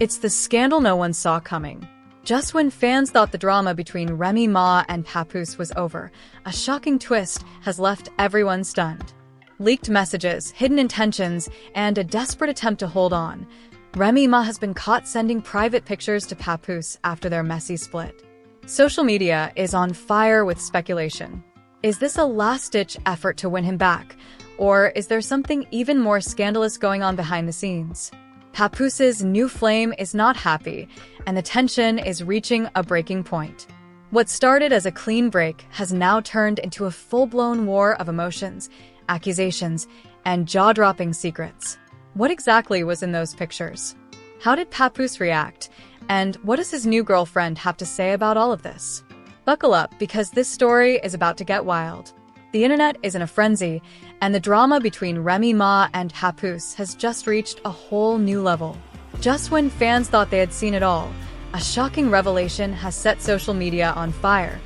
It's the scandal no one saw coming. Just when fans thought the drama between Remy Ma and Papoose was over, a shocking twist has left everyone stunned. Leaked messages, hidden intentions, and a desperate attempt to hold on. Remy Ma has been caught sending private pictures to Papoose after their messy split. Social media is on fire with speculation. Is this a last-ditch effort to win him back? Or is there something even more scandalous going on behind the scenes? Papoose's new flame is not happy, and the tension is reaching a breaking point. What started as a clean break has now turned into a full-blown war of emotions, accusations, and jaw-dropping secrets. What exactly was in those pictures? How did Papoose react? And what does his new girlfriend have to say about all of this? Buckle up, because this story is about to get wild. The internet is in a frenzy, and the drama between Remy Ma and Papoose has just reached a whole new level. Just when fans thought they had seen it all, a shocking revelation has set social media on fire.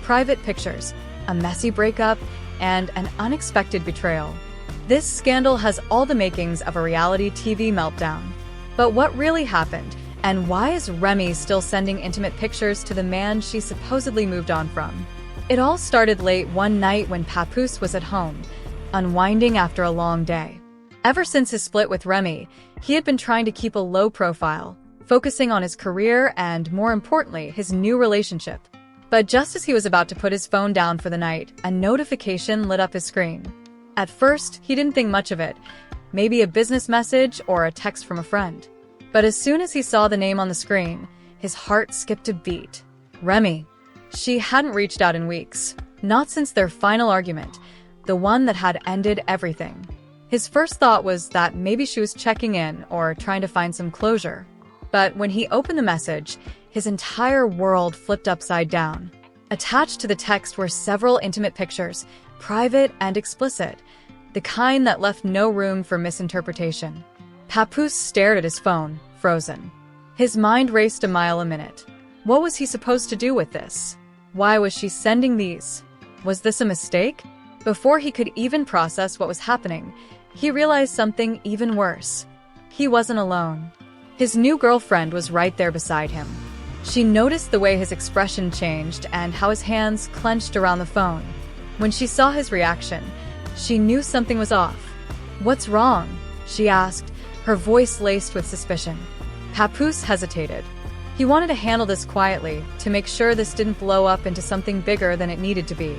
Private pictures, a messy breakup, and an unexpected betrayal. This scandal has all the makings of a reality TV meltdown. But what really happened? And why is Remy still sending intimate pictures to the man she supposedly moved on from? It all started late one night when Papoose was at home, unwinding after a long day. Ever since his split with Remy, he had been trying to keep a low profile, focusing on his career and, more importantly, his new relationship. But just as he was about to put his phone down for the night, a notification lit up his screen. At first, he didn't think much of it, maybe a business message or a text from a friend. But as soon as he saw the name on the screen, his heart skipped a beat. Remy. She hadn't reached out in weeks, not since their final argument, the one that had ended everything. His first thought was that maybe she was checking in or trying to find some closure. But when he opened the message, his entire world flipped upside down. Attached to the text were several intimate pictures, private and explicit, the kind that left no room for misinterpretation. Papoose stared at his phone, frozen. His mind raced a mile a minute. What was he supposed to do with this? Why was she sending these? Was this a mistake? Before he could even process what was happening, he realized something even worse. He wasn't alone. His new girlfriend was right there beside him. She noticed the way his expression changed and how his hands clenched around the phone. When she saw his reaction, she knew something was off. "What's wrong?" she asked, her voice laced with suspicion. Papoose hesitated. He wanted to handle this quietly, to make sure this didn't blow up into something bigger than it needed to be.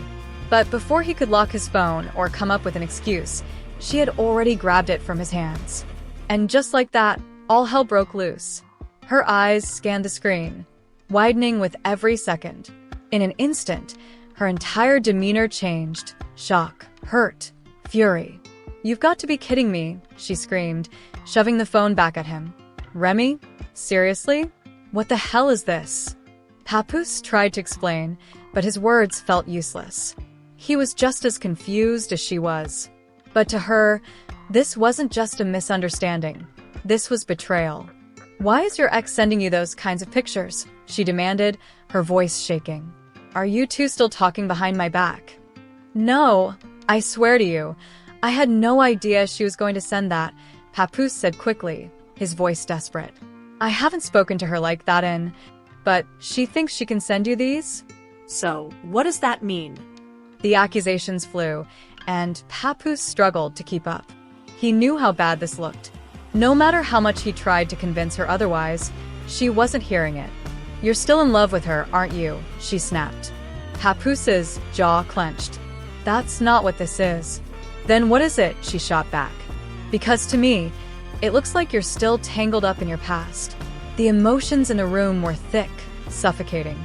But before he could lock his phone or come up with an excuse, she had already grabbed it from his hands. And just like that, all hell broke loose. Her eyes scanned the screen, widening with every second. In an instant, her entire demeanor changed. Shock, hurt, fury. "You've got to be kidding me," she screamed, shoving the phone back at him. "Remy? Seriously? What the hell is this?" Papoose tried to explain, but his words felt useless. He was just as confused as she was. But to her, this wasn't just a misunderstanding. This was betrayal. "Why is your ex sending you those kinds of pictures?" she demanded, her voice shaking. "Are you two still talking behind my back?" "No, I swear to you, I had no idea she was going to send that," Papoose said quickly, his voice desperate. "I haven't spoken to her like that but she thinks she can send you these?" "So, what does that mean?" The accusations flew, and Papoose struggled to keep up. He knew how bad this looked. No matter how much he tried to convince her otherwise, she wasn't hearing it. "You're still in love with her, aren't you?" she snapped. Papoose's jaw clenched. "That's not what this is." "Then what is it?" she shot back. "Because to me, it looks like you're still tangled up in your past." The emotions in the room were thick, suffocating.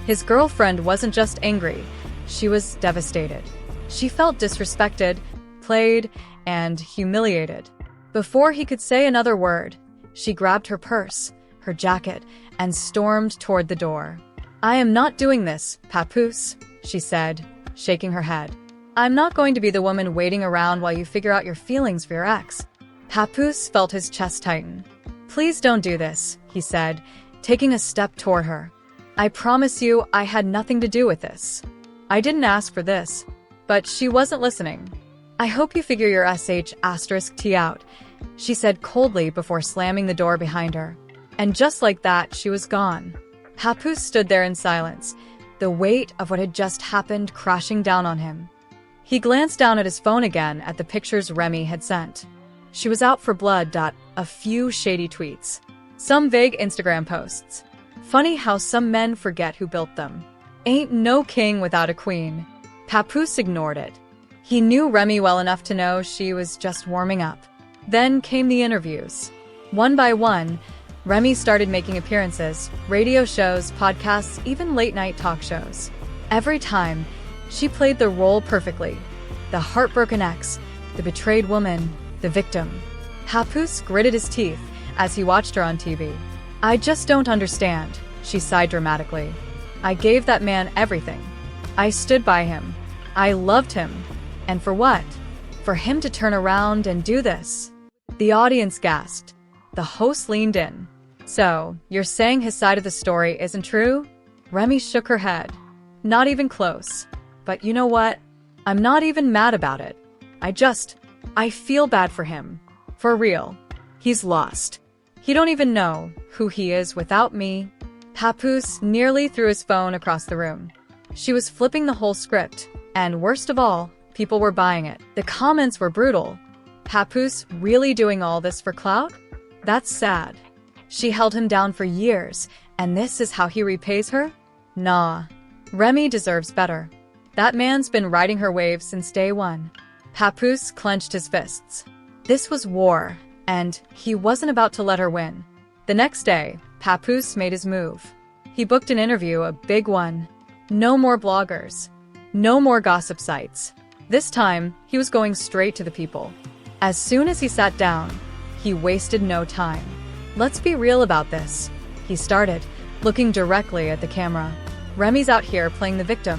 His girlfriend wasn't just angry, she was devastated. She felt disrespected, played, and humiliated. Before he could say another word, she grabbed her purse, her jacket, and stormed toward the door. "I am not doing this, Papoose," she said, shaking her head. "I'm not going to be the woman waiting around while you figure out your feelings for your ex." Papoose felt his chest tighten. "Please don't do this," he said, taking a step toward her. "I promise you I had nothing to do with this. I didn't ask for this." But she wasn't listening. "I hope you figure your sh*t out," she said coldly before slamming the door behind her. And just like that, she was gone. Papoose stood there in silence, the weight of what had just happened crashing down on him. He glanced down at his phone again at the pictures Remy had sent. She was out for blood. A few shady tweets. Some vague Instagram posts. Funny how some men forget who built them. Ain't no king without a queen. Papoose ignored it. He knew Remy well enough to know she was just warming up. Then came the interviews. One by one, Remy started making appearances, radio shows, podcasts, even late-night talk shows. Every time, she played the role perfectly. The heartbroken ex, the betrayed woman, the victim. Papoose gritted his teeth as he watched her on TV. I just don't understand, she sighed dramatically. I gave that man everything. I stood by him. I loved him. And for what? For him to turn around and do this? The audience gasped. The host leaned in. So, you're saying his side of the story isn't true? Remy shook her head. Not even close. But you know what? I'm not even mad about it. I feel bad for him. For real. He's lost. He don't even know who he is without me. Papoose nearly threw his phone across the room. She was flipping the whole script, and worst of all, people were buying it. The comments were brutal. Papoose really doing all this for clout? That's sad. She held him down for years, and this is how he repays her? Nah. Remy deserves better. That man's been riding her wave since day one. Papoose clenched his fists. This was war, and he wasn't about to let her win. The next day, Papoose made his move. He booked an interview, a big one. No more bloggers. No more gossip sites. This time, he was going straight to the people. As soon as he sat down, he wasted no time. Let's be real about this, he started, looking directly at the camera. Remy's out here playing the victim,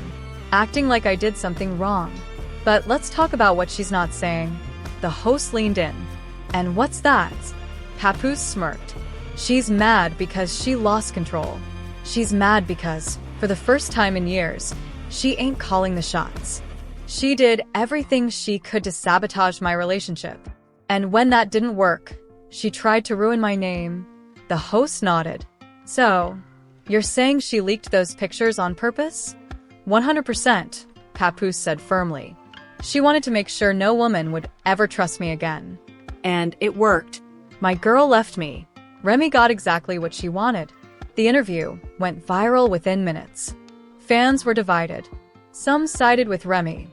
acting like I did something wrong. But let's talk about what she's not saying. The host leaned in. And what's that? Papoose smirked. She's mad because she lost control. She's mad because, for the first time in years, she ain't calling the shots. She did everything she could to sabotage my relationship. And when that didn't work, she tried to ruin my name. The host nodded. So, you're saying she leaked those pictures on purpose? 100%, Papoose said firmly. She wanted to make sure no woman would ever trust me again. And it worked. My girl left me. Remy got exactly what she wanted. The interview went viral within minutes. Fans were divided. Some sided with Remy.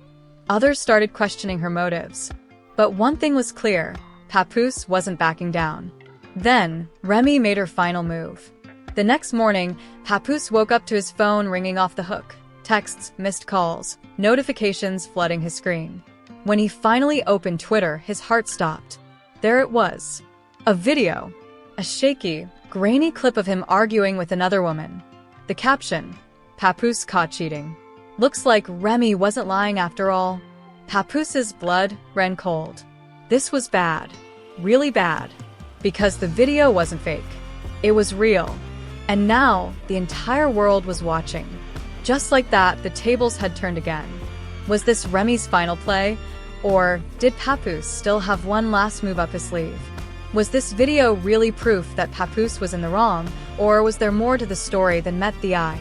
Others started questioning her motives. But one thing was clear, Papoose wasn't backing down. Then, Remy made her final move. The next morning, Papoose woke up to his phone ringing off the hook. Texts, missed calls, notifications flooding his screen. When he finally opened Twitter, his heart stopped. There it was. A video. A shaky, grainy clip of him arguing with another woman. The caption, Papoose caught cheating. Looks like Remy wasn't lying after all. Papoose's blood ran cold. This was bad. Really bad. Because the video wasn't fake. It was real. And now, the entire world was watching. Just like that, the tables had turned again. Was this Remy's final play? Or did Papoose still have one last move up his sleeve? Was this video really proof that Papoose was in the wrong, or was there more to the story than met the eye?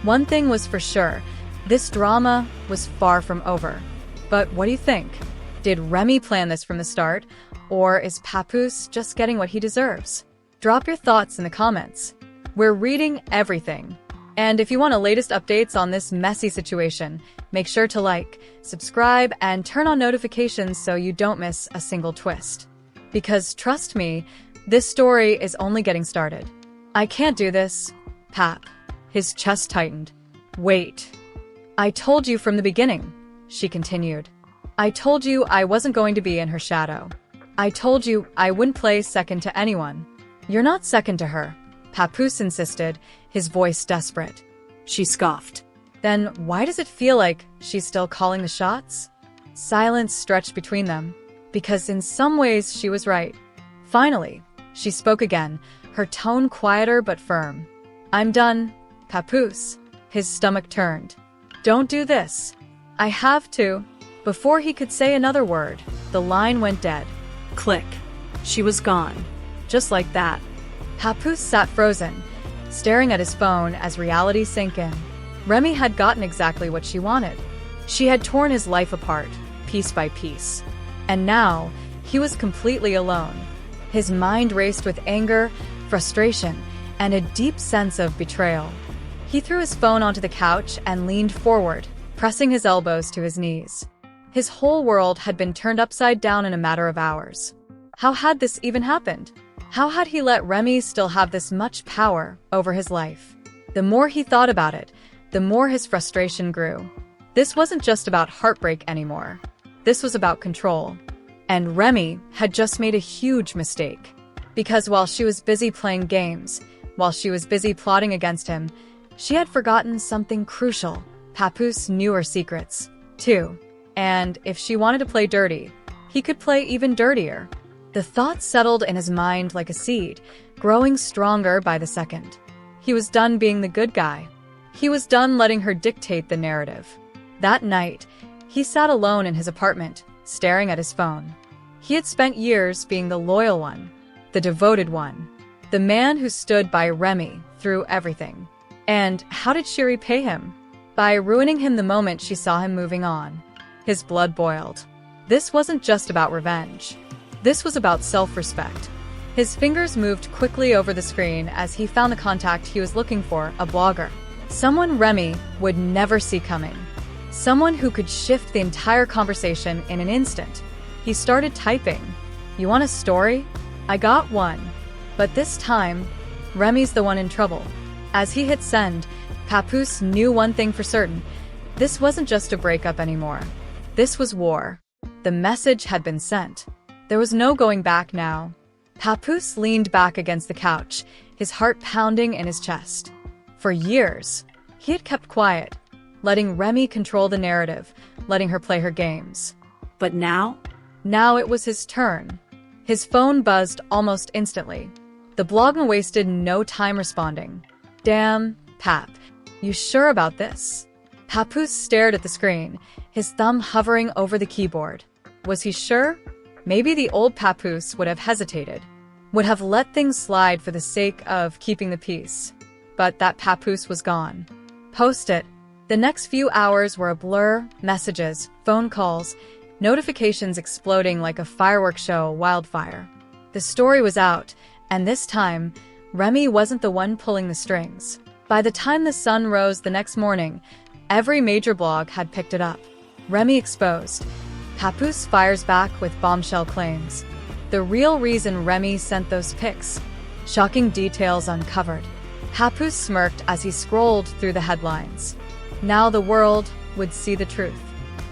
One thing was for sure, this drama was far from over. But what do you think? Did Remy plan this from the start, or is Papoose just getting what he deserves? Drop your thoughts in the comments. We're reading everything. And if you want the latest updates on this messy situation, make sure to like, subscribe, and turn on notifications so you don't miss a single twist. Because trust me, this story is only getting started. I can't do this, Pap. His chest tightened. Wait. I told you from the beginning, she continued. I told you I wasn't going to be in her shadow. I told you I wouldn't play second to anyone. You're not second to her, Papoose insisted, his voice desperate. She scoffed. Then why does it feel like she's still calling the shots? Silence stretched between them, because in some ways she was right. Finally, she spoke again, her tone quieter but firm. I'm done, Papoose. His stomach turned. Don't do this. I have to. Before he could say another word, the line went dead. Click. She was gone. Just like that. Papoose sat frozen, staring at his phone as reality sank in. Remy had gotten exactly what she wanted. She had torn his life apart, piece by piece. And now, he was completely alone. His mind raced with anger, frustration, and a deep sense of betrayal. He threw his phone onto the couch and leaned forward, pressing his elbows to his knees. His whole world had been turned upside down in a matter of hours. How had this even happened? How had he let Remy still have this much power over his life? The more he thought about it, the more his frustration grew. This wasn't just about heartbreak anymore. This was about control. And Remy had just made a huge mistake. Because while she was busy playing games, while she was busy plotting against him, she had forgotten something crucial. Papoose knew her secrets, too. And if she wanted to play dirty, he could play even dirtier. The thought settled in his mind like a seed, growing stronger by the second. He was done being the good guy. He was done letting her dictate the narrative. That night, he sat alone in his apartment, staring at his phone. He had spent years being the loyal one, the devoted one, the man who stood by Remy through everything. And how did she repay him? By ruining him the moment she saw him moving on. His blood boiled. This wasn't just about revenge. This was about self-respect. His fingers moved quickly over the screen as he found the contact he was looking for, a blogger. Someone Remy would never see coming. Someone who could shift the entire conversation in an instant. He started typing. "You want a story? I got one." But this time, Remy's the one in trouble. As he hit send, Papoose knew one thing for certain. This wasn't just a breakup anymore. This was war. The message had been sent. There was no going back now. Papoose leaned back against the couch, his heart pounding in his chest. For years, he had kept quiet, letting Remy control the narrative, letting her play her games. But now? Now it was his turn. His phone buzzed almost instantly. The blogger wasted no time responding. "Damn, Pap, you sure about this?" Papoose stared at the screen, his thumb hovering over the keyboard. Was he sure? Maybe the old Papoose would have hesitated, would have let things slide for the sake of keeping the peace. But that Papoose was gone. Post it. The next few hours were a blur, messages, phone calls, notifications exploding like a fireworks show wildfire. The story was out, and this time, Remy wasn't the one pulling the strings. By the time the sun rose the next morning, every major blog had picked it up. Remy exposed. Papoose fires back with bombshell claims. The real reason Remy sent those pics. Shocking details uncovered. Papoose smirked as he scrolled through the headlines. Now the world would see the truth.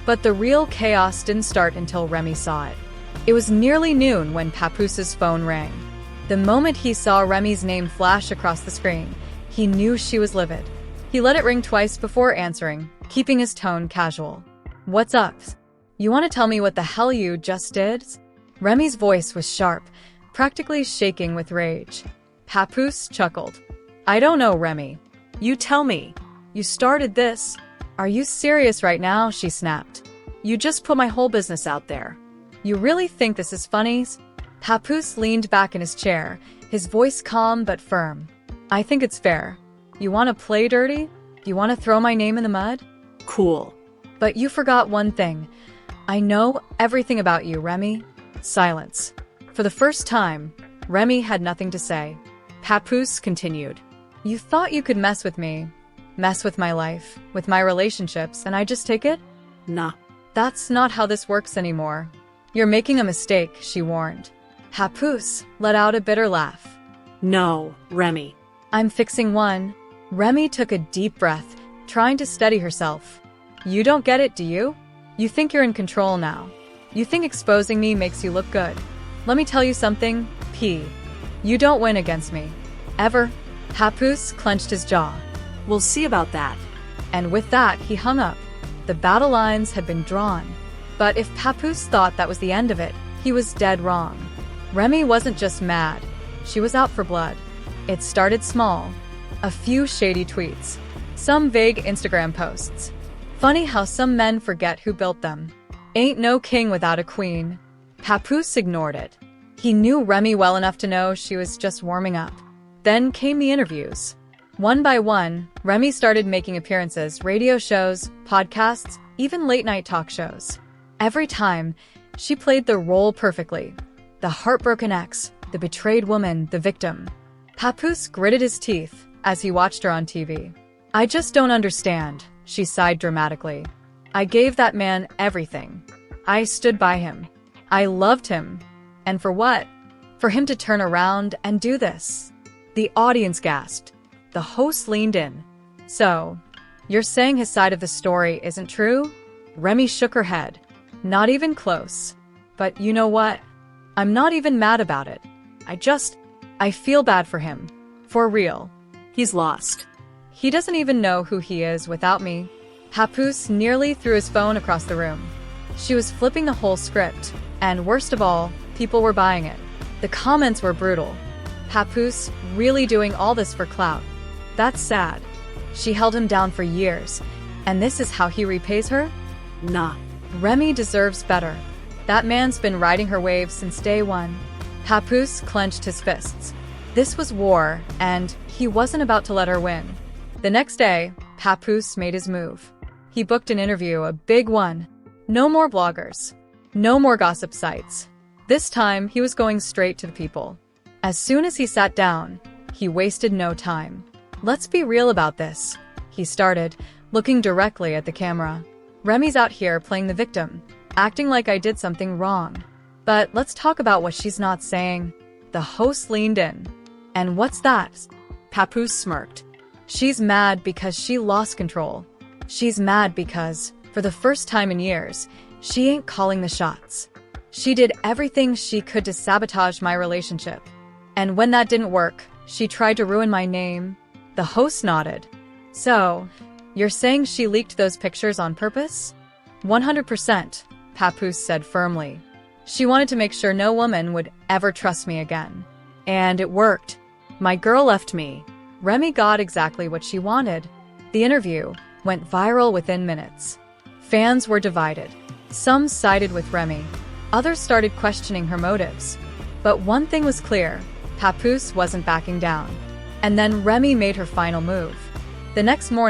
But the real chaos didn't start until Remy saw it. It was nearly noon when Papoose's phone rang. The moment he saw Remy's name flash across the screen, he knew she was livid. He let it ring twice before answering, keeping his tone casual. "What's up? You want to tell me what the hell you just did?" Remy's voice was sharp, practically shaking with rage. Papoose chuckled. "I don't know, Remy. You tell me. You started this. Are you serious right now?" she snapped. "You just put my whole business out there. You really think this is funny?" Papoose leaned back in his chair, his voice calm but firm. "I think it's fair. You want to play dirty? You want to throw my name in the mud? Cool. But you forgot one thing. I know everything about you, Remy." Silence. For the first time, Remy had nothing to say. Papoose continued. "You thought you could mess with me, mess with my life, with my relationships, and I just take it? Nah. That's not how this works anymore. You're making a mistake," she warned. Papoose let out a bitter laugh. No, Remy. "I'm fixing one." Remy took a deep breath, trying to steady herself. "You don't get it, do you? You think you're in control now. You think exposing me makes you look good. Let me tell you something, P. You don't win against me. Ever." Papoose clenched his jaw. We'll see about that. And with that, he hung up. The battle lines had been drawn. But if Papoose thought that was the end of it, he was dead wrong. Remy wasn't just mad. She was out for blood. It started small. A few shady tweets. Some vague Instagram posts. Funny how some men forget who built them. Ain't no king without a queen. Papoose ignored it. He knew Remy well enough to know she was just warming up. Then came the interviews. One by one, Remy started making appearances, radio shows, podcasts, even late-night talk shows. Every time, she played the role perfectly. The heartbroken ex, the betrayed woman, the victim. Papoose gritted his teeth as he watched her on TV. "I just don't understand," she sighed dramatically. "I gave that man everything. I stood by him. I loved him. And for what? For him to turn around and do this." The audience gasped. The host leaned in. "So, you're saying his side of the story isn't true?" Remy shook her head. "Not even close. But you know what? I'm not even mad about it. I feel bad for him. For real. He's lost. He doesn't even know who he is without me." Papoose nearly threw his phone across the room. She was flipping the whole script, and worst of all, people were buying it. The comments were brutal. Papoose really doing all this for clout. That's sad. She held him down for years, and this is how he repays her? Nah. Remy deserves better. That man's been riding her wave since day one. Papoose clenched his fists. This was war, and he wasn't about to let her win. The next day, Papoose made his move. He booked an interview, a big one. No more bloggers. No more gossip sites. This time, he was going straight to the people. As soon as he sat down, he wasted no time. "Let's be real about this," he started, looking directly at the camera. "Remy's out here playing the victim, acting like I did something wrong. But let's talk about what she's not saying." The host leaned in. "And what's that?" Papoose smirked. "She's mad because she lost control. She's mad because, for the first time in years, she ain't calling the shots. She did everything she could to sabotage my relationship. And when that didn't work, she tried to ruin my name." The host nodded. "So, you're saying she leaked those pictures on purpose?" 100%, Papoose said firmly. "She wanted to make sure no woman would ever trust me again. And it worked. My girl left me." Remy got exactly what she wanted. The interview went viral within minutes. Fans were divided. Some sided with Remy. Others started questioning her motives. But one thing was clear. Papoose wasn't backing down. And then Remy made her final move. The next morning,